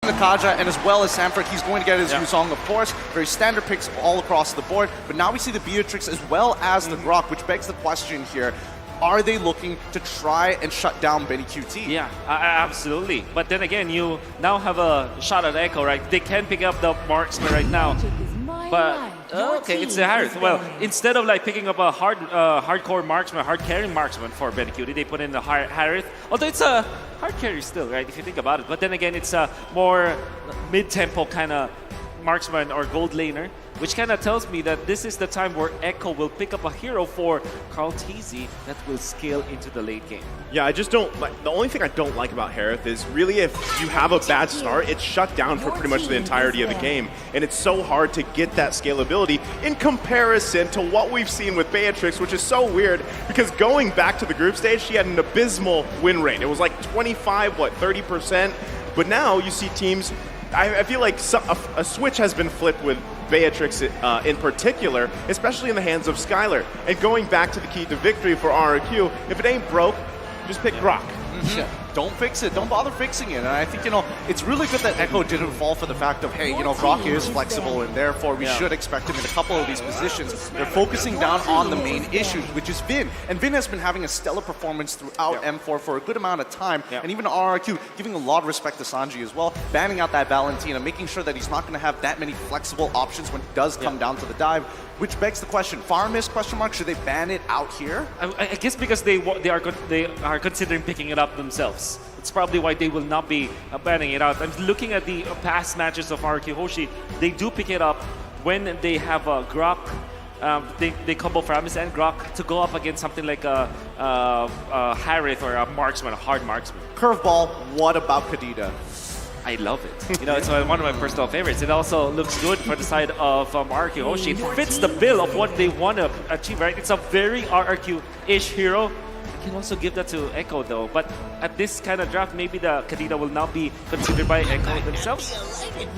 the Kaja, and as well as Sanford, he's going to get his Yuzong, of course. Very standard picks all across the board. But now we see the Beatrix as well as the Grok, which begs the question here. Are they looking to try and shut down Benny QT? Yeah, absolutely. But then again, you now have a shot at Echo, right? They can pick up the marksman right now. But, okay, it's a Harith. Well, instead of like picking up a hardcore marksman, hard carrying marksman for Benny QT, they put in the Harith. Although it's a hard carry still, right? If you think about it. But then again, it's a more mid-tempo kind of marksman or gold laner, which kind of tells me that this is the time where Echo will pick up a hero for Carl TZ that will scale into the late game. Yeah, I just don't like, the only thing I don't like about Harith is really if you have a bad start, it's shut down for pretty much the entirety of the game. And it's so hard to get that scalability in comparison to what we've seen with Beatrix, which is so weird because going back to the group stage, she had an abysmal win rate. It was like 25, 30%. But now you see teams, I feel like a switch has been flipped with Beatrix in particular, especially in the hands of Skylar. And going back to the key to victory for RRQ, if it ain't broke, just pick Grok. Don't fix it. Don't bother fixing it. And I think, it's really good that Echo didn't fall for the fact of, hey, Grok is flexible and therefore we should expect him in a couple of these positions. They're focusing down on the main issue, which is Vin. And Vin has been having a stellar performance throughout M4 for a good amount of time. And even RRQ giving a lot of respect to Sanji as well, banning out that Valentina, making sure that he's not going to have that many flexible options when it does come down to the dive. Which begs the question, Farmist, question mark, should they ban it out here? I guess because they are considering picking it up themselves. It's probably why they will not be banning it out. I'm looking at the past matches of RRQ Hoshi. They do pick it up when they have a Grok. They combo Farmist and Grok to go up against something like a Harith or a marksman, a hard marksman. Curveball, what about Kadita? I love it. It's one of my personal favorites. It also looks good for the side of RRQ Hoshi. It fits the bill of what they want to achieve, right? It's a very RRQ-ish hero. You can also give that to Echo, though. But at this kind of draft, maybe the Kadita will not be considered by Echo themselves.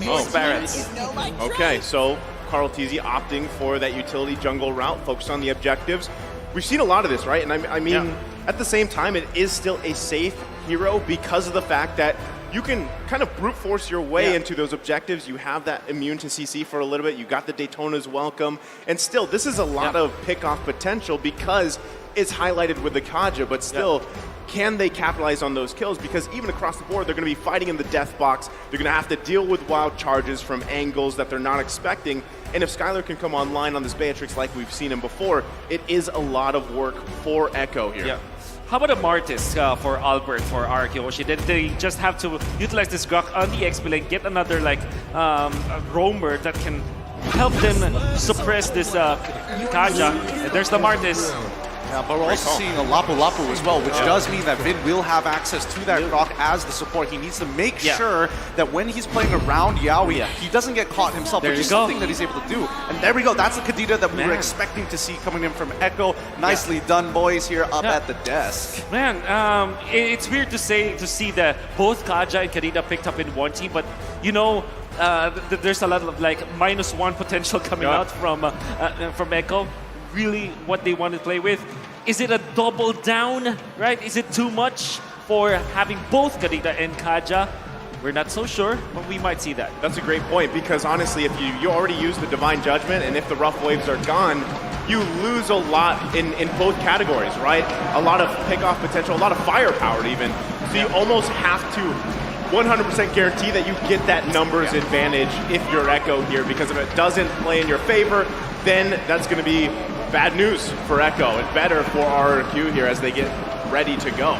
Oh, Barretts. Okay, so Carl TZ opting for that utility jungle route, focused on the objectives. We've seen a lot of this, right? And I mean, at the same time, it is still a safe hero because of the fact that you can kind of brute force your way into those objectives. You have that immune to CC for a little bit. You got the Daytona's welcome. And still, this is a lot of pick-off potential because it's highlighted with the Kaja, but still, can they capitalize on those kills? Because even across the board, they're going to be fighting in the death box. They're going to have to deal with wild charges from angles that they're not expecting. And if Skylar can come online on this Beatrix like we've seen him before, it is a lot of work for Echo here. How about a Martis for Albert for RRQ Hoshi? Then they just have to utilize this Grok on the XP lane, get another a roamer that can help them suppress this Kaja. And there's the Martis. Yeah, but we're also seeing a Lapu Lapu as well, which does mean that Vin will have access to that Grok as the support. He needs to make sure that when he's playing around Yaoi, he doesn't get caught himself, which is something that he's able to do. And there we go. That's the Kadita that we were expecting to see coming in from Echo. Nicely done, boys, here up at the desk. Man, it's weird to see that both Kaja and Kadita picked up in one team, but there's a lot of -1 potential coming out from Echo. Really what they want to play with. Is it a double down, right? Is it too much for having both Kadita and Kaja? We're not so sure, but we might see that. That's a great point because honestly, if you already use the Divine Judgment and if the rough waves are gone, you lose a lot in both categories, right? A lot of pick-off potential, a lot of firepower even. So you almost have to 100% guarantee that you get that numbers advantage if you're Echo here, because if it doesn't play in your favor, then that's going to be bad news for Echo and better for RRQ here as they get ready to go.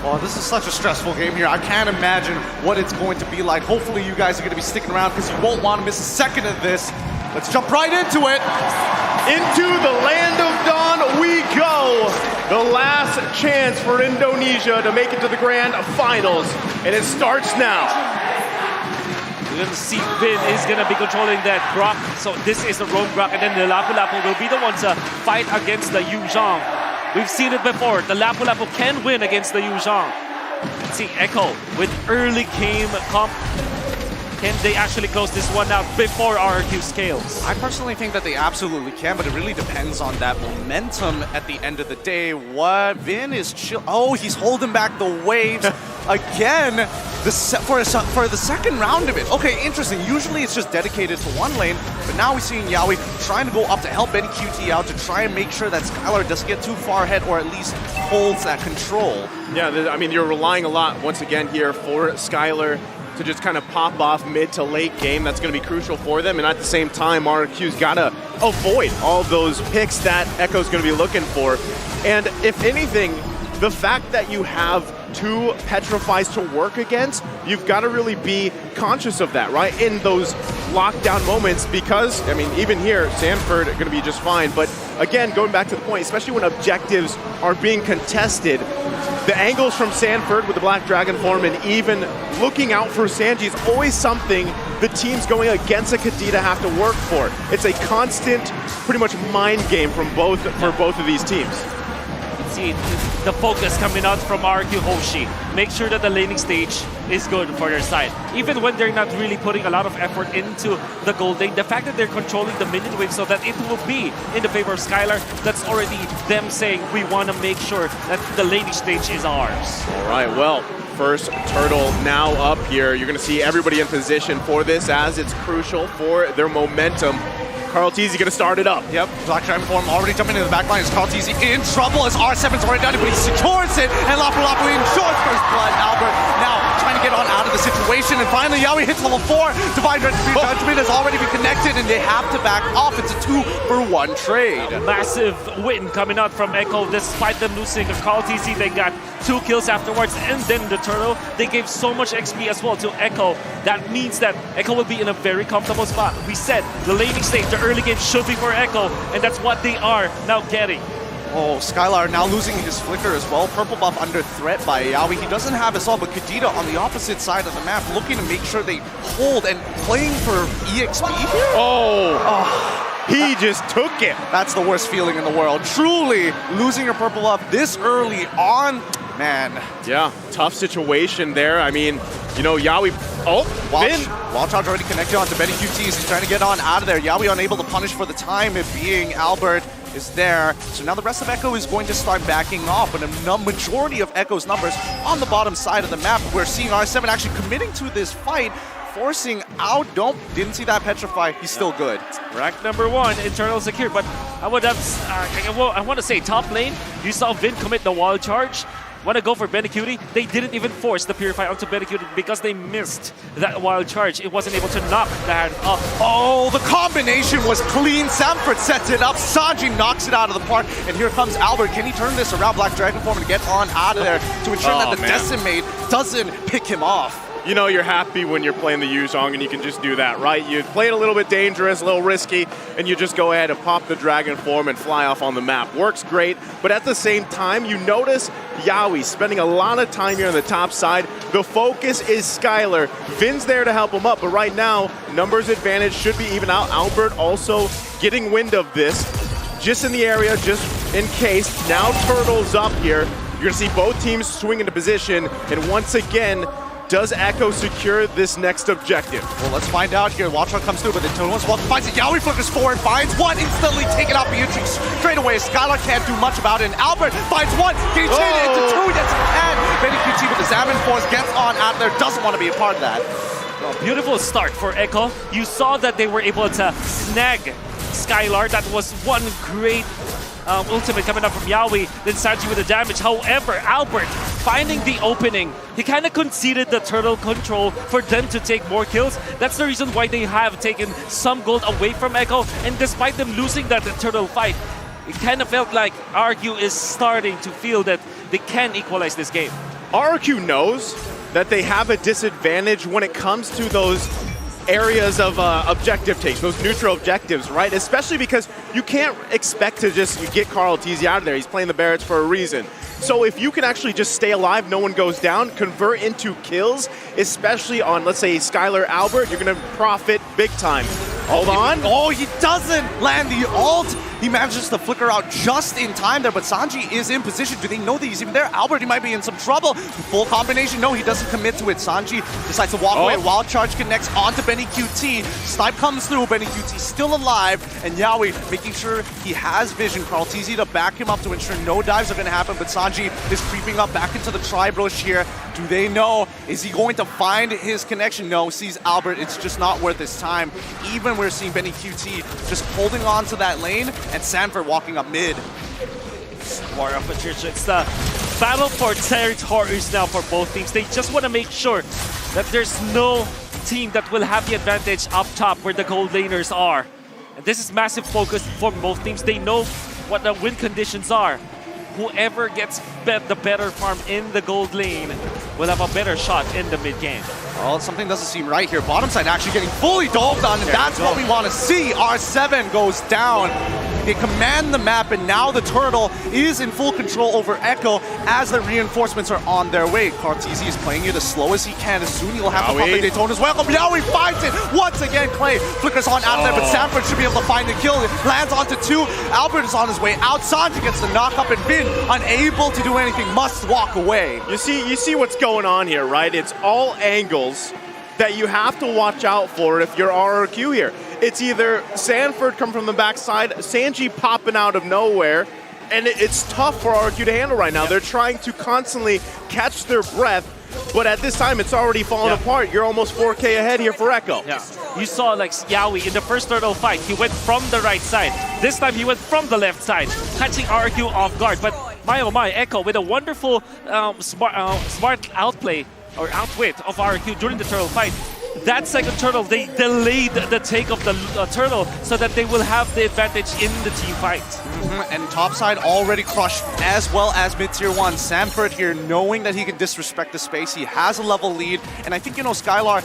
Well, this is such a stressful game here. I can't imagine what it's going to be like. Hopefully you guys are going to be sticking around because you won't want to miss a second of this. Let's jump right into it. Into the land of dawn we go. The last chance for Indonesia to make it to the grand finals. And it starts now. We're going to see Vin is going to be controlling that Grok. So this is the roam Grok, and then the Lapu Lapu will be the ones to fight against the Yuzhong. We've seen it before. The Lapu Lapu can win against the Yuzhong. Let's see Echo with early game Can they actually close this one out before RRQ scales? I personally think that they absolutely can, but it really depends on that momentum at the end of the day. What Vin is chill. Oh, he's holding back the waves again. For the second round of it. Okay, interesting. Usually it's just dedicated to one lane, but now we're seeing Yawi trying to go up to help Benny QT out to try and make sure that Skylar doesn't get too far ahead or at least holds that control. Yeah, I mean, you're relying a lot once again here for Skylar to just kind of pop off mid to late game. That's going to be crucial for them. And at the same time, RRQ's got to avoid all those picks that Echo's going to be looking for. And if anything, the fact that you have two Petrifies to work against, you've got to really be conscious of that, right? In those lockdown moments, because, I mean, even here, Sanford are going to be just fine. But again, going back to the point, especially when objectives are being contested, the angles from Sanford with the Black Dragon form and even looking out for Sanji is always something the teams going against a Kadita have to work for. It's a constant, pretty much mind game for both of these teams. See the focus coming out from RRQ Hoshi. Make sure that the laning stage is good for their side. Even when they're not really putting a lot of effort into the gold lane, the fact that they're controlling the minion wave so that it will be in the favor of Skylar, that's already them saying we want to make sure that the laning stage is ours. All right, well, first turtle now up here. You're going to see everybody in position for this as it's crucial for their momentum. Carl-Tzy going to start it up. Yep, Black Dragon form already jumping into the back line. Is Carl-Tzy in trouble as R7's already done it, but he secures it, and Lapu Lapu ensures first blood. Albert now trying to get on out of the situation, and finally Yawi hits level 4. Divine Judgment has already been connected, and they have to back off. It's a 2-for-1 trade. A massive win coming out from Echo, despite them losing a Carl-Tzy. They got 2 kills afterwards, and then the turtle. They gave so much XP as well to Echo. That means that Echo will be in a very comfortable spot. We said the laning stage, the early game should be for Echo, and that's what they are now getting. Oh, Skylar now losing his flicker as well. Purple buff under threat by Yawi. He doesn't have his all, but Kadita on the opposite side of the map looking to make sure they hold and playing for EXP here. Oh, he just took it. That's the worst feeling in the world. Truly losing your purple buff this early on. Man. Yeah, tough situation there. I mean, you know, Yawi... Oh, Vin! Wild Charge already connected onto Benny QT. He's trying to get on out of there. Yawi unable to punish for the time, it being Albert is there. So now the rest of Echo is going to start backing off, but a majority of Echo's numbers on the bottom side of the map. We're seeing R7 actually committing to this fight, forcing out. Didn't see that Petrify. He's still good. Rank number 1, internal secure, but I would have, I want to say top lane, you saw Vin commit the Wild Charge. Want to go for Benecutie? They didn't even force the Purify onto Benecutie because they missed that Wild Charge. It wasn't able to knock the hand off. Oh, the combination was clean. Sanford sets it up. Sanji knocks it out of the park. And here comes Albert. Can he turn this around? Black Dragon form and get on out of there to ensure that the Decimate doesn't pick him off. You know you're happy when you're playing the Yuzhong and you can just do that, right? You play it a little bit dangerous, a little risky, and you just go ahead and pop the Dragon form and fly off on the map. Works great, but at the same time, you notice Yawi spending a lot of time here on the top side. The focus is Skylar. Vin's there to help him up, but right now, numbers advantage should be even out. Albert also getting wind of this, just in the area, just in case. Now Turtle's up here. You're gonna see both teams swing into position, and once again, does Echo secure this next objective? Well, let's find out here. Watchon comes through, but the Tones walk finds it. Yawi flickers forward, finds one, instantly taken out Beatrix straight away. Skylar can't do much about it, and Albert finds one, can he chain it into 2? Yes, he can. Benny QT with the Salmon Force gets on out there, doesn't want to be a part of that. Well, beautiful start for Echo. You saw that they were able to snag Skylar. That was one great ultimate coming up from Yawi, then Sanji with the damage. However, Albert finding the opening, he kind of conceded the turtle control for them to take more kills. That's the reason why they have taken some gold away from Echo, and despite them losing that turtle fight, it kind of felt like RRQ is starting to feel that they can equalize this game. RRQ knows that they have a disadvantage when it comes to those areas of objective takes, those neutral objectives, right? Especially because you can't expect to just get Carl-Tzy out of there. He's playing the Barretts for a reason. So if you can actually just stay alive, no one goes down, convert into kills, especially on, let's say, Skylar Albert, you're going to profit big time. Hold on. Oh, he doesn't land the ult. He manages to flicker out just in time there, but Sanji is in position. Do they know that he's even there? Albert, he might be in some trouble. Full combination, no, he doesn't commit to it. Sanji decides to walk away. Wild Charge connects onto Benny QT. Snipe comes through, Benny QT still alive, and Yawi making sure he has vision. Carl TZ to back him up to ensure no dives are going to happen, but Sanji is creeping up back into the tri-brush here. Do they know? Is he going to find his connection? No, sees Albert. It's just not worth his time. Even we're seeing Benny QT just holding on to that lane, and Sanford walking up mid. War of attrition. It's the battle for territories now for both teams. They just want to make sure that there's no team that will have the advantage up top where the gold laners are. And this is massive focus for both teams. They know what the win conditions are. Whoever gets the better farm in the gold lane will have a better shot in the mid game. Well, something doesn't seem right here. Bottom side actually getting fully dogged on, and that's what we want to see. R7 goes down. They command the map, and now the turtle is in full control over Echo as the reinforcements are on their way. Cartesi is playing it as slow as he can. As soon he'll have to pump the Daytona's welcome. Yawi finds it once again. Clay flickers on out of there, but Sanford should be able to find the kill. It lands onto 2. Albert is on his way out. Sanji gets the knock up, and Vin, unable to do anything, must walk away. You see what's going on here, right? It's all angles that you have to watch out for if you're RRQ here. It's either Sanford come from the backside, Sanji popping out of nowhere, and it's tough for RRQ to handle right now. They're trying to constantly catch their breath, but at this time it's already fallen apart. You're almost 4K ahead here for Echo. Yeah. You saw like Yawi in the first turtle fight, he went from the right side. This time he went from the left side, catching RRQ off guard. But my oh my, Echo with a wonderful smart outplay or outwit of RRQ during the turtle fight. That second turtle, they delayed the take of the turtle so that they will have the advantage in the team fight. And topside already crushed, as well as mid-tier 1. Sanford here, knowing that he can disrespect the space. He has a level lead, and I think, you know, Skylar,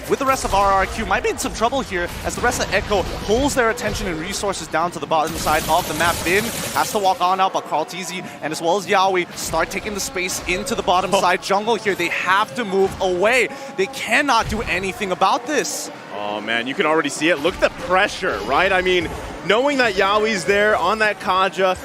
with the rest of RRQ, might be in some trouble here as the rest of Echo pulls their attention and resources down to the bottom side of the map. Vin has to walk on out, but Carl TZ and as well as Yawi start taking the space into the bottom side jungle here. They have to move away. They cannot do anything about this. Oh man, you can already see it. Look at the pressure, right? I mean, knowing that Yawi's there on that Kaja,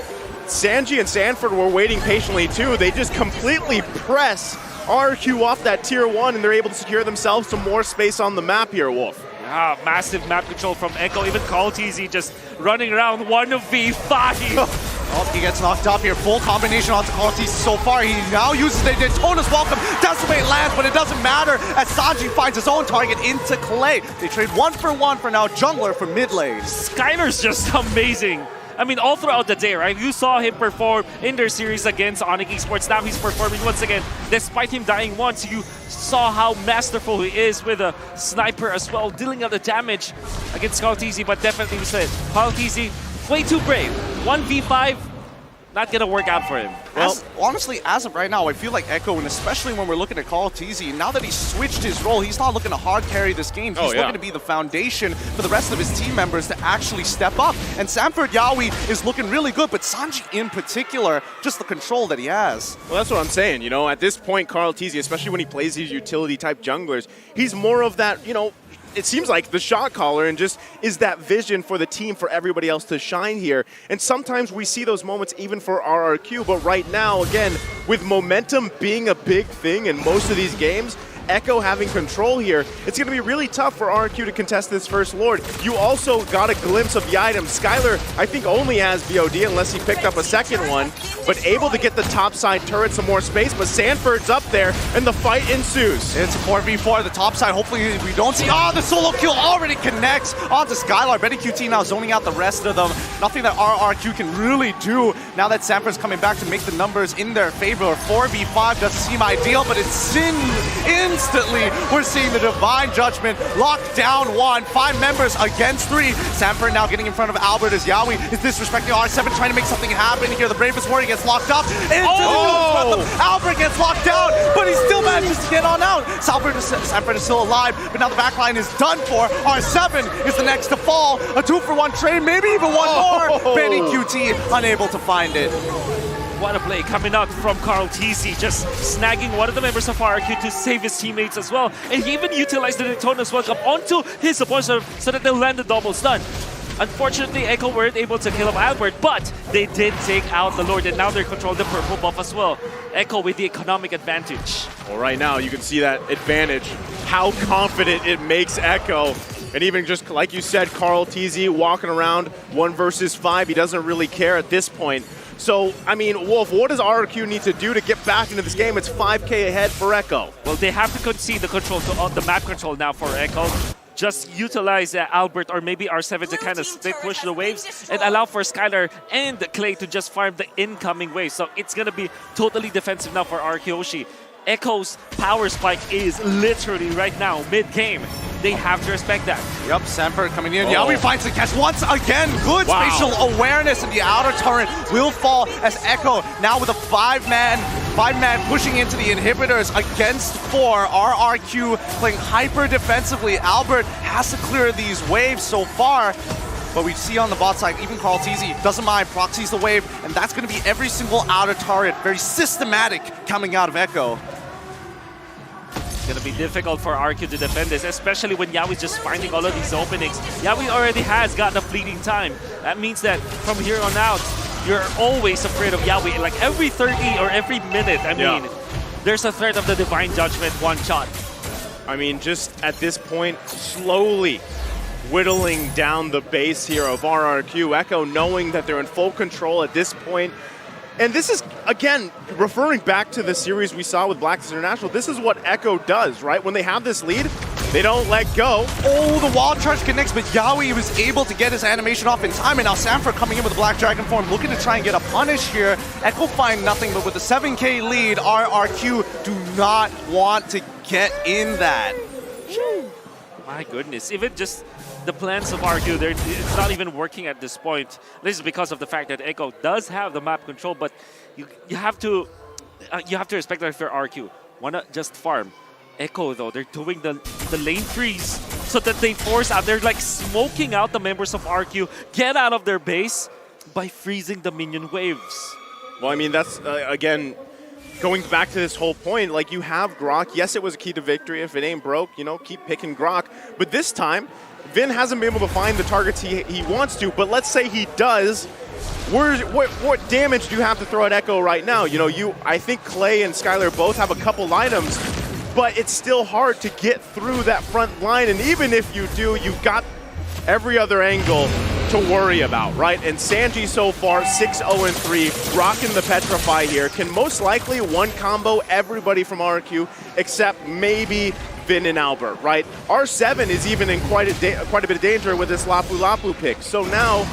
Sanji and Sanford were waiting patiently too. They just completely press RRQ off that tier 1, and they're able to secure themselves some more space on the map here, Wolf. Ah, massive map control from Echo. Even Carl TZ just running around 1v5. Oh, he gets knocked up here. Full combination onto Carl TZ so far. He now uses the Daytona's welcome. Decimate lands, but it doesn't matter as Sanji finds his own target into Clay. They trade 1 for 1 for now jungler for mid lane. Skylar's just amazing. I mean, all throughout the day, right? You saw him perform in their series against ONIC Esports. Now he's performing once again. Despite him dying once, you saw how masterful he is with a sniper as well, dealing out the damage against Carl TZ. But definitely we said, Carl TZ, way too brave. 1v5, not gonna work out for him. Well, honestly, as of right now, I feel like Echo, and especially when we're looking at Carl TZ, now that he's switched his role, he's not looking to hard carry this game. He's looking to be the foundation for the rest of his team members to actually step up. And Sanford Yawi is looking really good, but Sanji in particular, just the control that he has. Well, that's what I'm saying. You know, at this point, Carl TZ, especially when he plays these utility-type junglers, he's more of that, you know, it seems like the shot caller and just is that vision for the team for everybody else to shine here. And sometimes we see those moments even for RRQ, but right now, again, with momentum being a big thing in most of these games, Echo having control here, it's going to be really tough for RRQ to contest this first Lord. You also got a glimpse of the item. Skylar, I think, only has BOD unless he picked up a second one, but able to get the top side turret some more space, but Sanford's up there, and the fight ensues. It's a 4v4, the top side, hopefully we don't see, the solo kill already connects onto Skylar. Benny QT now zoning out the rest of them. Nothing that RRQ can really do now that Sanford's coming back to make the numbers in their favor. 4v5 doesn't seem ideal, but it's instantly we're seeing the Divine Judgment lock down 1. 5 members against 3. Sanford now getting in front of Albert as Yawi is disrespecting R7, trying to make something happen here. The Bravest Warrior gets locked up. Albert gets locked down, but he still manages to get on out. Sanford is still alive, but now the backline is done for. R7 is the next to fall. A 2-for-1 trade, maybe even one more. Benny QT unable to find it. What a play coming out from Carl TZ, just snagging one of the members of RRQ to save his teammates as well. And he even utilized the Daytona's welcome onto his opponent so that they'll land the double stun. Unfortunately, Echo weren't able to kill off Albert, but they did take out the Lord, and now they're controlling the purple buff as well. Echo with the economic advantage. Well, right now you can see that advantage, how confident it makes Echo. And even just like you said, Carl TZ walking around 1 versus 5, he doesn't really care at this point. So, I mean, Wolf, what does RRQ need to do to get back into this game? It's 5K ahead for Echo. Well, they have to concede the control to the map control now for Echo. Just utilize Albert or maybe R7 to kind of split push the waves and allow for Skylar and Clay to just farm the incoming waves. So it's going to be totally defensive now for RRQ Hoshi. Echo's power spike is literally right now mid-game. They have to respect that. Yep, Sanford coming in. Yawi finds the catch once again. Good spatial awareness, and the outer turret will fall as Echo now with a five-man pushing into the inhibitors against 4. RRQ playing hyper defensively. Albert has to clear these waves so far. But we see on the bot side, even Carl TZ doesn't mind, proxies the wave, and that's going to be every single outer turret, very systematic coming out of Echo. It's going to be difficult for RQ to defend this, especially when Yawi's just finding all of these openings. Yawi already has gotten a fleeting time. That means that from here on out, you're always afraid of Yawi. Like every 30 or every minute, I mean, there's a threat of the Divine Judgment one shot. I mean, just at this point, slowly whittling down the base here of RRQ. Echo knowing that they're in full control at this point. And this is, again, referring back to the series we saw with Blacklist International, this is what Echo does, right? When they have this lead, they don't let go. Oh, the wall charge connects, but Yawi was able to get his animation off in time, and now Sanford coming in with the Black Dragon form, looking to try and get a punish here. Echo find nothing, but with the 7K lead, RRQ do not want to get in that. My goodness, even just the plans of RQ, it's not even working at this point. This is because of the fact that Echo does have the map control, but you have to respect that for RQ. Wanna just farm. Echo though, they're doing the lane freeze so that they force out. They're like smoking out the members of RQ, get out of their base by freezing the minion waves. Well, I mean, that's again, going back to this whole point, like you have Grok. Yes, it was a key to victory. If it ain't broke, you know, keep picking Grok. But this time, Vin hasn't been able to find the targets he wants to, but let's say he does. What damage do you have to throw at Echo right now? You know, I think Clay and Skylar both have a couple items, but it's still hard to get through that front line, and even if you do, you've got every other angle to worry about, right? And Sanji so far, 6-0-3, rocking the Petrify here, can most likely one combo everybody from RQ, except maybe Vin and Albert, right? R7 is even in quite a bit of danger with this Lapu Lapu pick. So now,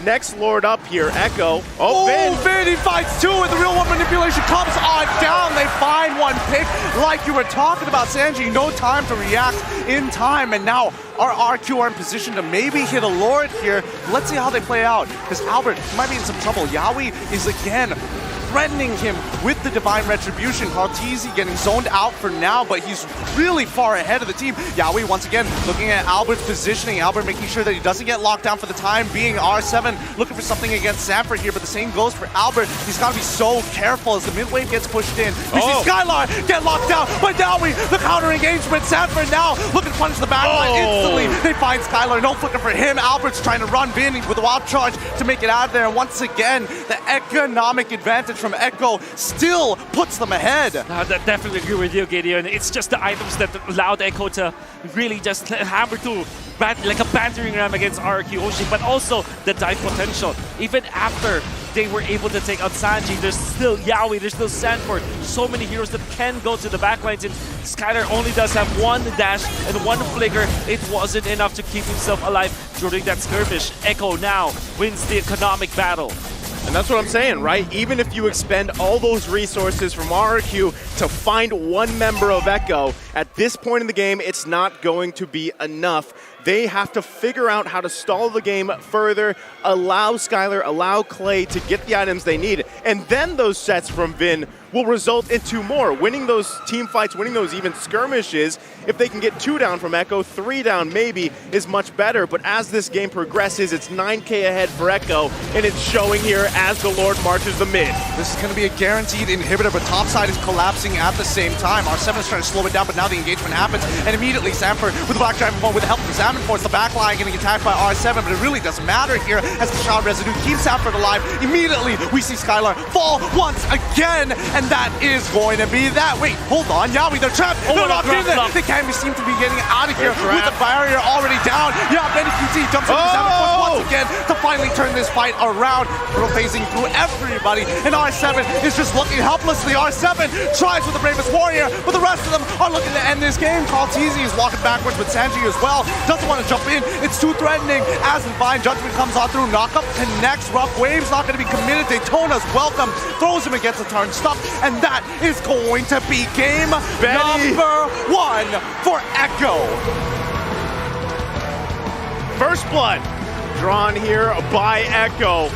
next Lord up here, Echo. Oh, Vin, he finds 2, and the real one manipulation comes on down. They find one pick, like you were talking about, Sanji. No time to react in time, and now RRQ are in position to maybe hit a Lord here. Let's see how they play out, because Albert might be in some trouble. Yawi is again threatening him with the Divine Retribution. Carl TZ getting zoned out for now, but he's really far ahead of the team. Yawi once again looking at Albert's positioning. Albert making sure that he doesn't get locked down for the time being. R7 looking for something against Sanford here, but the same goes for Albert. He's got to be so careful as the mid wave gets pushed in. We see Skylar get locked down, but Yawi, the counter engagement. Sanford now looking to punish the backline instantly. They find Skylar, no flicker for him. Albert's trying to run Vin with a wild charge to make it out of there. And once again, the economic advantage from Echo still puts them ahead. I definitely agree with you, Gideon. It's just the items that allowed Echo to really just hammer through like a bantering ram against RRQ Hoshi, but also the dive potential. Even after they were able to take out Sanji, there's still Yawi, there's still Sanford. So many heroes that can go to the backlines, and Skylar only does have 1 dash and 1 flicker. It wasn't enough to keep himself alive during that skirmish. Echo now wins the economic battle. And that's what I'm saying, right? Even if you expend all those resources from RRQ to find one member of Echo, at this point in the game, it's not going to be enough. They have to figure out how to stall the game further, allow Skylar, allow Clay to get the items they need, and then those sets from Vin will result in 2 more. Winning those team fights, winning those even skirmishes, if they can get 2 down from Echo, 3 down maybe, is much better. But as this game progresses, it's 9K ahead for Echo, and it's showing here as the Lord marches the mid. This is going to be a guaranteed inhibitor, but topside is collapsing at the same time. R7 is trying to slow it down, but now the engagement happens, and immediately Sanford with the Black Dragon with the help from Salmon Force, the back line getting attacked by R7, but it really doesn't matter here as the Shroud Residue keeps Sanford alive. Immediately, we see Skylar fall once again, and that is going to be that. Wait, hold on, Yawi, they're trapped. They're locked in there. They can't seem to be getting out of here with the barrier already down. Yeah, Benny QT jumps into Salmon Force once again to finally turn this fight around. Little phasing through everybody, and R7 is just looking helplessly. R7 tries with the Bravest Warrior, but the rest of them are looking to end this game. Teasy is walking backwards with Sanji as well. Doesn't want to jump in. It's too threatening. As in Fine Judgment comes on through. Knockup connects. Rough Wave's not going to be committed. Daytona's welcome. Throws him against the turn stop, and that is going to be game number 1 for Echo. First blood drawn here by Echo.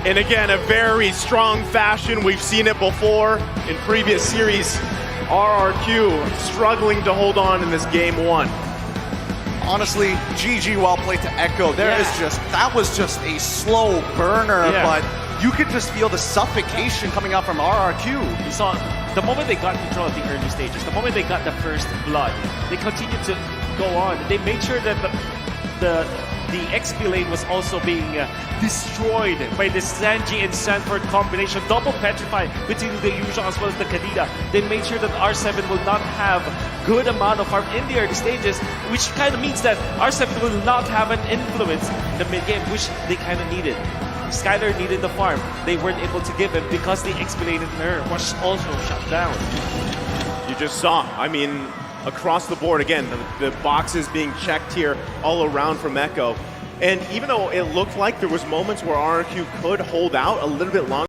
And again, a very strong fashion. We've seen it before in previous series. RRQ struggling to hold on in this game 1. Honestly, GG, well played to Echo. That was just a slow burner, but you could just feel the suffocation coming out from RRQ. You saw the moment they got control at the early stages, the moment they got the first blood, they continued to go on. They made sure that the XP lane was also being destroyed by the Sanji and Sanford combination, double petrified between the Yuzhong as well as the Kadida. They made sure that R7 will not have good amount of farm in the early stages, which kind of means that R7 will not have an influence in the mid game, which they kind of needed. Skylar needed the farm. They weren't able to give him because the XP lane in her was also shut down. You just saw, I mean, across the board, again, the boxes being checked here all around from Echo. And even though it looked like there was moments where RRQ could hold out a little bit longer,